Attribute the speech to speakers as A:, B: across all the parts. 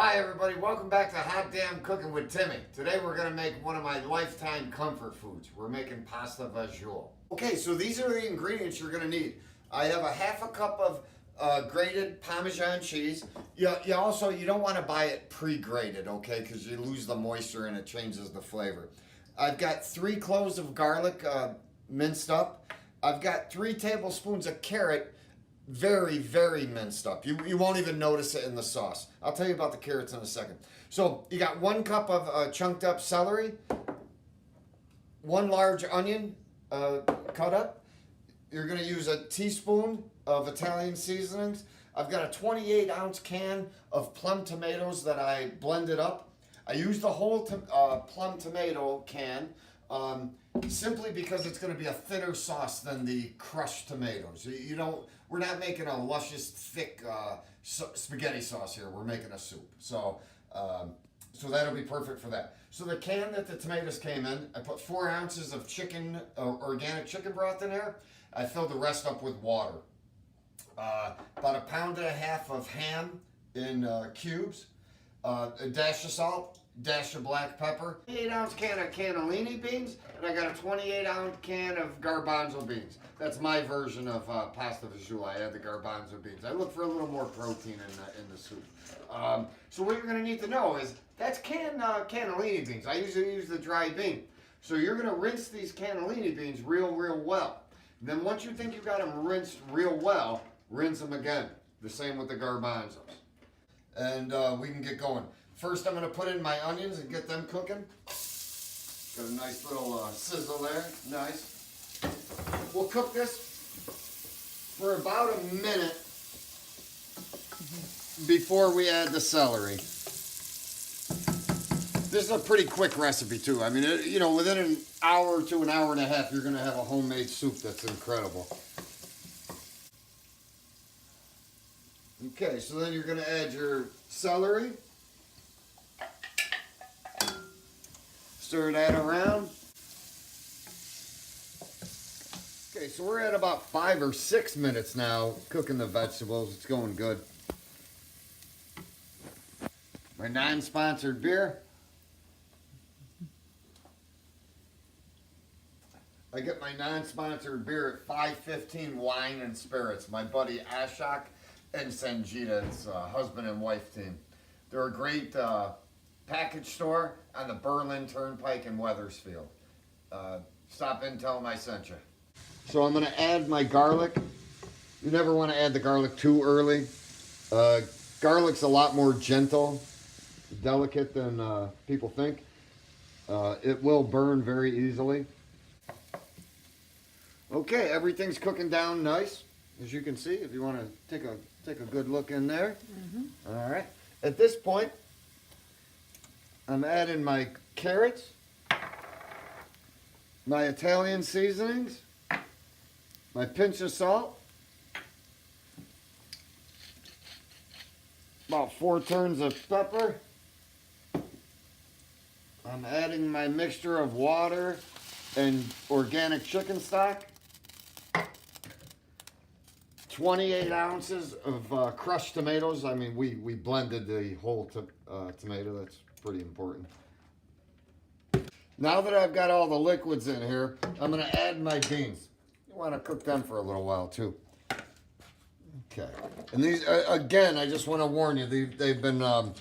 A: Hi everybody, welcome back to Hot Damn Cooking with Timmy. Today we're going to make one of my lifetime comfort foods. We're making pasta fagioli. Okay, so these are the ingredients you're going to need. I have a half a cup of grated Parmesan cheese. You don't want to buy it pre-grated, okay, because you lose the moisture and it changes the flavor. I've got 3 cloves of garlic minced up. I've got 3 tablespoons of carrot very, very minced up. You won't even notice it in the sauce. I'll tell you about the carrots in a second. So you got 1 cup of chunked up celery, 1 large onion cut up. You're going to use a teaspoon of Italian seasonings. I've got a 28-ounce can of plum tomatoes that I blended up. I used the whole plum tomato can simply because it's going to be a thinner sauce than the crushed tomatoes. We're not making a luscious, thick spaghetti sauce here. We're making a soup. So that'll be perfect for that. So the can that the tomatoes came in, I put 4 ounces of organic chicken broth in there. I filled the rest up with water. About 1.5 pounds of ham in cubes. A dash of salt, dash of black pepper, 8-ounce can of cannellini beans, and I got a 28-ounce can of garbanzo beans. That's my version of pasta fagioli. I add the garbanzo beans. I look for a little more protein in the soup. So what you're going to need to know is that's cannellini beans. I usually use the dry bean. So you're going to rinse these cannellini beans real well. Then once you think you've got them rinsed real well, rinse them again. The same with the garbanzos. And we can get going. First, I'm going to put in my onions and get them cooking. Got a nice little sizzle there. Nice. We'll cook this for about a minute before we add the celery. This is a pretty quick recipe too. I mean, within an hour to an hour and a half, you're going to have a homemade soup that's incredible. Okay, so then you're going to add your celery. Stir that around. Okay, so we're at about 5 or 6 minutes now cooking the vegetables. It's going good. My non-sponsored beer. I get my non-sponsored beer at 515 Wine and Spirits. My buddy Ashok and Sanjita, it's a husband and wife team. They're a great package store on the Berlin Turnpike in Wethersfield. Stop in, tell them I sent you. So I'm going to add my garlic. You never want to add the garlic too early. Garlic's a lot more gentle, delicate than people think. It will burn very easily. Okay, everything's cooking down nice, as you can see. If you want to take a good look in there. Mm-hmm. All right. At this point, I'm adding my carrots, my Italian seasonings, my pinch of salt, about 4 turns of pepper. I'm adding my mixture of water and organic chicken stock, 28 ounces of crushed tomatoes. I mean, we blended the whole tomato. That's pretty important. Now that I've got all the liquids in here, I'm going to add my beans. You want to cook them for a little while too. Okay. And these, again, I just want to warn you, they've been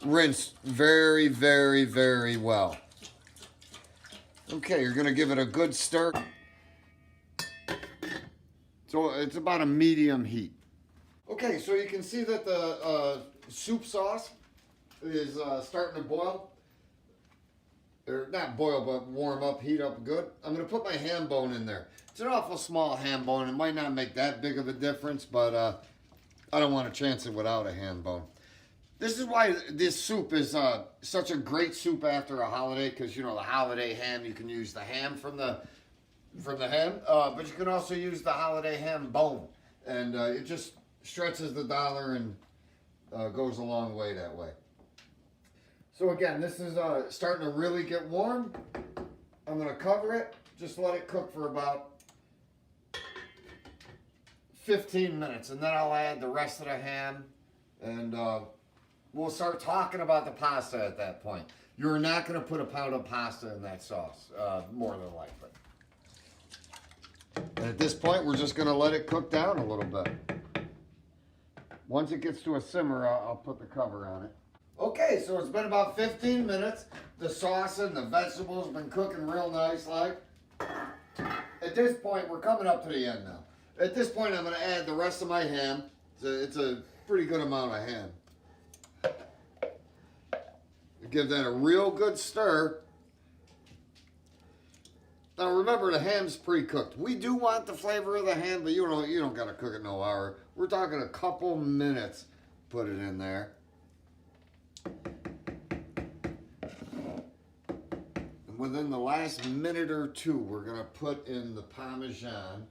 A: rinsed very, very, very well. Okay, you're going to give it a good stir. So it's about a medium heat. Okay, so you can see that the soup sauce is starting to boil. Or not boil, but warm up, heat up good. I'm going to put my ham bone in there. It's an awful small ham bone. It might not make that big of a difference, but I don't want to chance it without a ham bone. This is why this soup is such a great soup after a holiday, because, the holiday ham, you can use the ham from the ham, but you can also use the holiday ham bone. And it just stretches the dollar and goes a long way that way. So again, this is starting to really get warm. I'm going to cover it. Just let it cook for about 15 minutes. And then I'll add the rest of the ham and we'll start talking about the pasta at that point. You're not going to put a pound of pasta in that sauce, more than likely. And at this point, we're just going to let it cook down a little bit. Once it gets to a simmer, I'll put the cover on it. Okay, so it's been about 15 minutes. The sauce and the vegetables have been cooking real nice like. At this point, we're coming up to the end now. At this point, I'm going to add the rest of my ham. It's a pretty good amount of ham. Give that a real good stir. Now remember, the ham's pre-cooked. We do want the flavor of the ham, but you don't got to cook it no hour. We're talking a couple minutes. Put it in there. And within the last minute or two, we're going to put in the Parmesan.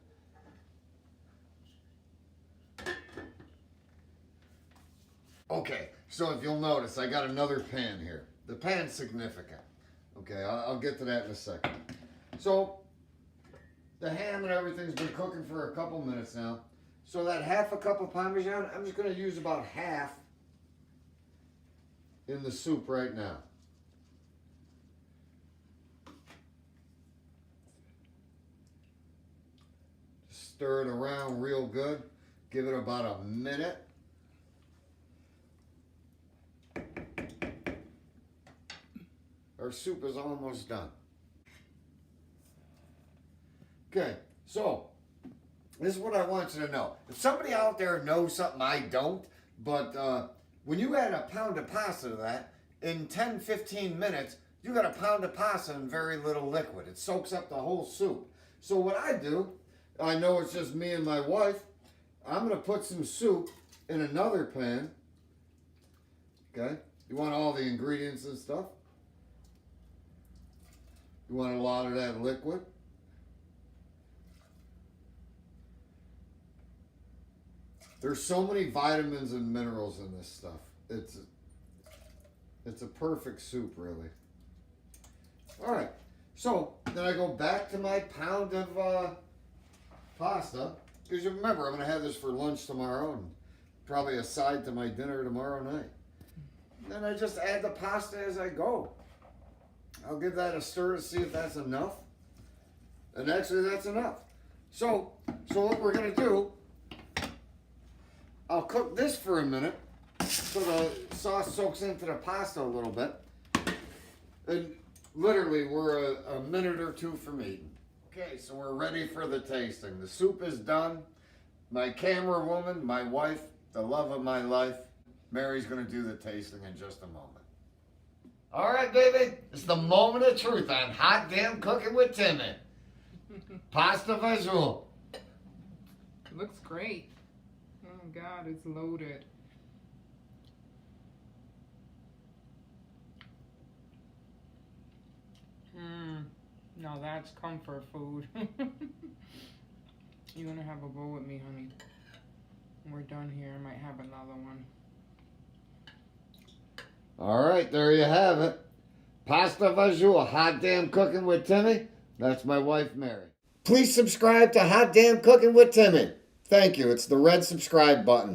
A: Okay, so if you'll notice, I got another pan here. The pan's significant. Okay, I'll get to that in a second. So, the ham and everything's been cooking for a couple minutes now. So that half a cup of Parmesan, I'm just going to use about half in the soup right now. Stir it around real good. Give it about a minute. Our soup is almost done. Okay, so this is what I want you to know. If somebody out there knows something I don't, but when you add a pound of pasta to that, in 10-15 minutes, you got a pound of pasta and very little liquid. It soaks up the whole soup. So what I do, I know it's just me and my wife, I'm going to put some soup in another pan. Okay, you want all the ingredients and stuff. You want a lot of that liquid. There's so many vitamins and minerals in this stuff. It's a perfect soup, really. All right, so then I go back to my pound of pasta, because you remember I'm going to have this for lunch tomorrow and probably a side to my dinner tomorrow night. Then I just add the pasta as I go. I'll give that a stir to see if that's enough. And actually that's enough. So what we're going to do, I'll cook this for a minute so the sauce soaks into the pasta a little bit. And literally we're a minute or two from eating. Okay, so we're ready for the tasting. The soup is done. My camera woman, my wife, the love of my life, Mary's going to do the tasting in just a moment. All right, baby, it's the moment of truth on Hot Damn Cooking with Timmy. Pasta Fagioli.
B: Looks great. Oh God, it's loaded. No, that's comfort food. You wanna have a bowl with me, honey? We're done here. I might have another one.
A: All right, there you have it. Pasta Fagioli, Hot Damn Cooking with Timmy. That's my wife, Mary. Please subscribe to Hot Damn Cooking with Timmy. Thank you. It's the red subscribe button.